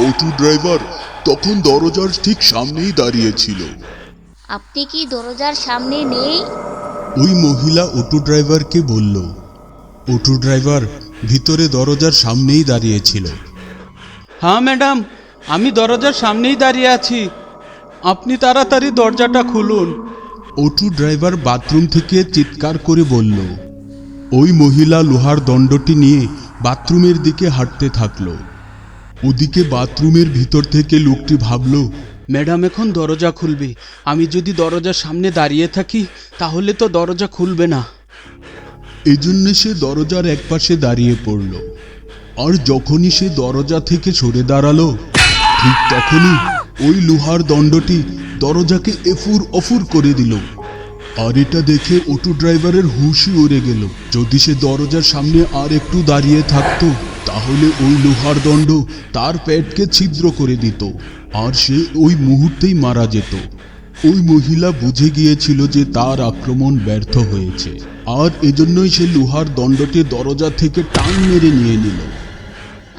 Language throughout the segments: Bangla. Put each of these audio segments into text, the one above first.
অটো ড্রাইভার তখন দরজার ঠিক সামনেই দাঁড়িয়েছিল। আপনি কি দরজার সামনে নেই? ওই মহিলা অটো ড্রাইভারকে বলল। অটো ড্রাইভার ভিতরে দরজার সামনেই দাঁড়িয়েছিল। হ্যাঁ ম্যাডাম, আমি দরজার সামনেই দাঁড়িয়ে আছি, আপনি তাড়াতাড়ি দরজাটা খুলুন। অটো ড্রাইভার বাথরুম থেকে চিৎকার করে বলল। ওই মহিলা লোহার দণ্ডটি নিয়ে বাথরুমের দিকে হাঁটতে থাকলো। ওদিকে বাথরুমের ভিতর থেকে লোকটি ভাবল, ম্যাডাম এখন দরজা খুলবে, আমি যদি দরজার সামনে দাঁড়িয়ে থাকি তাহলে তো দরজা খুলবে না। এজন্য সে দরজার একপাশে দাঁড়িয়ে পড়ল। আর যখনই সে দরজা থেকে সরে দাঁড়ালো, ঠিক তখনই ওই লোহার দণ্ডটি দরজাকে এফুর অফুর করে দিল। আর এটা দেখে অটো ড্রাইভারের হুঁশই উড়ে গেল। যদি সে দরজার সামনে আর একটু দাঁড়িয়ে থাকতো তাহলে ওই লোহার দণ্ড তার পেটকে ছিদ্র করে দিত, আর সে ওই মুহূর্তেই মারা যেত। ওই মহিলা বুঝে গিয়েছিল যে তার আক্রমণ ব্যর্থ হয়েছে, আর এজন্যই সে লোহার দণ্ডটি দরজা থেকে টান মেরে নিয়ে নিল।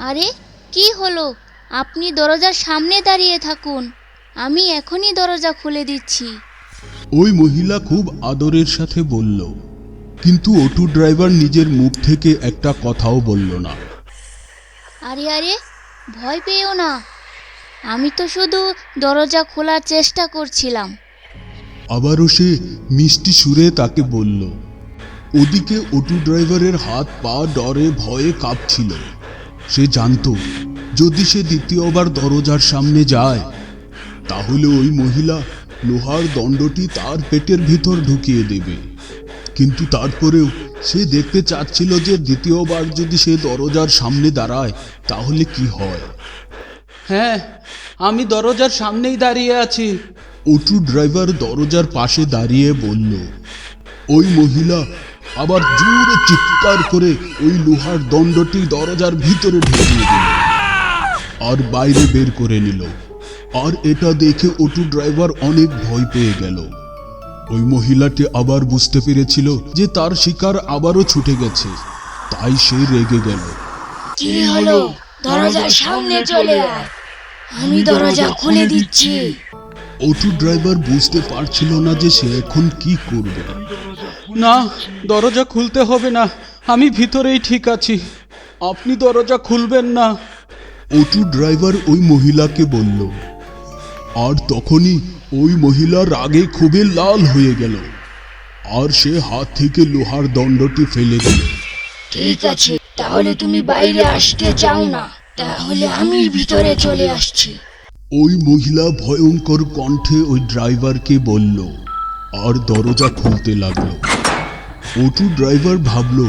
আরে কি হলো? আপনি দরজার সামনে দাঁড়িয়ে থাকুন, আমি এখনই দরজা খুলে দিচ্ছি। ওই মহিলা খুব আদরের সাথে বলল, কিন্তু অটো ড্রাইভার নিজের মুখ থেকে একটা কথাও বলল না। আরে আরে, ভয় পেও না, আমি তো শুধু দরজা খোলার চেষ্টা করছিলাম। আবারও সে মিষ্টি সুরে তাকে বলল। ওদিকে অটো ড্রাইভারের হাত পা ডরে ভয়ে কাঁপছিল। সে জানতো যদি সে দ্বিতীয়বার দরজার সামনে যায় তাহলে ওই মহিলা লোহার দণ্ডটি তার পেটের ভিতর ঢুকিয়ে দেবে। কিন্তু তারপরেও সে দেখতে চাচ্ছিল যে দ্বিতীয়বার যদি সে দরজার সামনে দাঁড়ায় তাহলে কি হয়। হ্যাঁ, আমি দরজার সামনেই দাঁড়িয়ে আছি। অটো ড্রাইভার দরজার পাশে দাঁড়িয়ে বলল। ওই মহিলা আবার জোরে চিৎকার করে ওই লোহার দণ্ডটি দরজার ভিতরে ঢুকিয়ে দিল আর বাইরে বের করে নিল। আর এটা দেখে অটো ড্রাইভার অনেক ভয় পেয়ে গেল। ওই মহিলাটি আবার বুঝতে পেরেছিল যে তার শিকার আবারও ছুটে গেছে, তাই সে রেগে গেল। কি হলো? দরজার সামনে চলে আয়, আমি দরজা খুলে দিচ্ছি। অটো ড্রাইভার বুঝতে পারছিল না যে সে এখন কি করবে। না, দরজা খুলতে হবে না, আমি ভিতরেই ঠিক আছি, আপনি দরজা খুলবেন না। অটো ড্রাইভার ওই মহিলাকে বলল। আর তখনই ওই মহিলা রাগে খুবই লাল হয়ে গেল, আর সে হাত থেকে লোহার দণ্ডটি ফেলে দিল। ঠিক আছে, তাহলে তুমি বাইরে আসতে চাও না, তাহলে আমি ভিতরে চলে আসছি। ওই মহিলা ভয়ঙ্কর কণ্ঠে ওই ড্রাইভারকে বলল, আর দরজা খুলতে লাগলো। অটো ড্রাইভার ভাবল,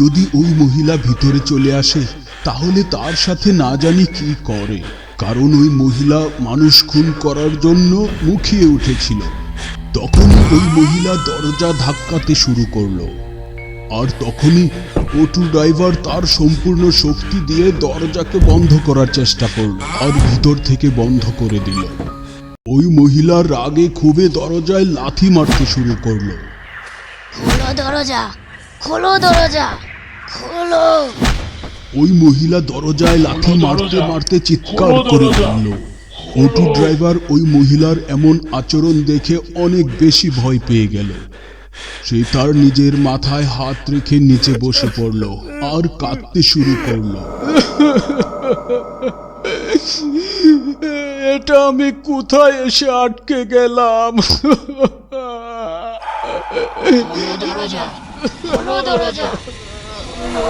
যদি ওই মহিলা ভিতরে চলে আসে তাহলে তার সাথে না জানি কি করে, কারণ ওই মহিলা মানুষ খুন করার জন্য মুখিয়ে উঠেছিল। তখনই ওই মহিলা দরজা ধাক্কাতে শুরু করলো, আর তখনই অটো ড্রাইভার তার সম্পূর্ণ শক্তি দিয়ে দরজাকে বন্ধ করার চেষ্টা করলো, আর ভিতর থেকে বন্ধ করে দিল। ওই মহিলা রাগে খুবই দরজায় লাথি মারতে শুরু করলো। খোলো দরজা, খোলো দরজা, খোলো। ওই মহিলা দরজায় লাথি মারতে মারতে চিৎকার করে বলল। অটো ড্রাইভার ওই মহিলার এমন আচরণ দেখে অনেক বেশি ভয় পেয়ে গেল। সে তার নিজের মাথায় হাত রেখে নিচে বসে পড়ল আর কাঁদতে শুরু করলো। এটা আমি কোথায় এসে আটকে গেলাম? খোলো দরজা, খোলো দরজা, খোলো।